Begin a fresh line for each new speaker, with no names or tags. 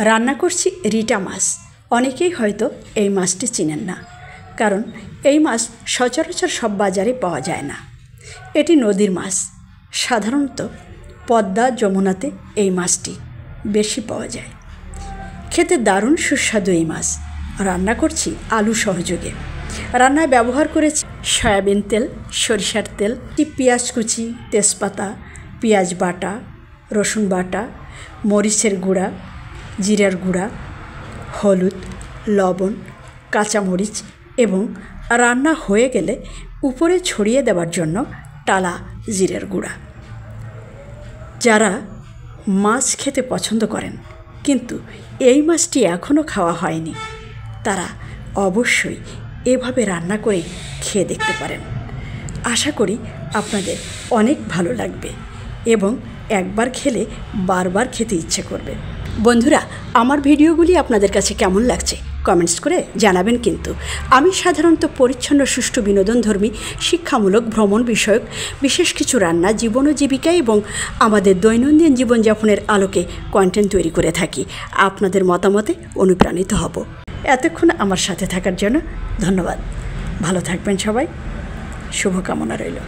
রান্না করছি রিটা মাছ। অনেকেই হয়তো এই মাছটি চিনেন না, কারণ এই মাছ সচরাচর সব বাজারে পাওয়া যায় না। এটি নদীর মাছ। সাধারণত পদ্মা, যমুনাতে এই মাছটি বেশি পাওয়া যায়। খেতে দারুণ সুস্বাদু এই মাছ। রান্না করছি আলু সহযোগে। রান্নায় ব্যবহার করেছি সয়াবিন তেল, সরিষার তেল, পেঁয়াজ কুচি, তেজপাতা, পেঁয়াজ বাটা, রসুন বাটা, মরিচের গুঁড়া, জিরার গুঁড়া, হলুদ, লবণ, কাঁচামরিচ এবং রান্না হয়ে গেলে উপরে ছড়িয়ে দেওয়ার জন্য টালা জিরার গুঁড়া। যারা মাছ খেতে পছন্দ করেন কিন্তু এই মাছটি এখনও খাওয়া হয়নি, তারা অবশ্যই এভাবে রান্না করে খেয়ে দেখতে পারেন। আশা করি আপনাদের অনেক ভালো লাগবে এবং একবার খেলে বারবার খেতে ইচ্ছে করবে। বন্ধুরা, আমার ভিডিওগুলি আপনাদের কাছে কেমন লাগছে কমেন্টস করে জানাবেন। কিন্তু আমি সাধারণত পরিচ্ছন্ন, সুষ্ঠু, বিনোদনধর্মী, শিক্ষামূলক, ভ্রমণ বিষয়ক বিশেষ কিছু রান্না, জীবন ও জীবিকা এবং আমাদের দৈনন্দিন জীবনযাপনের আলোকে কন্টেন্ট তৈরি করে থাকি। আপনাদের মতামতে অনুপ্রাণিত হব। এতক্ষণ আমার সাথে থাকার জন্য ধন্যবাদ। ভালো থাকবেন সবাই, শুভকামনা রইল।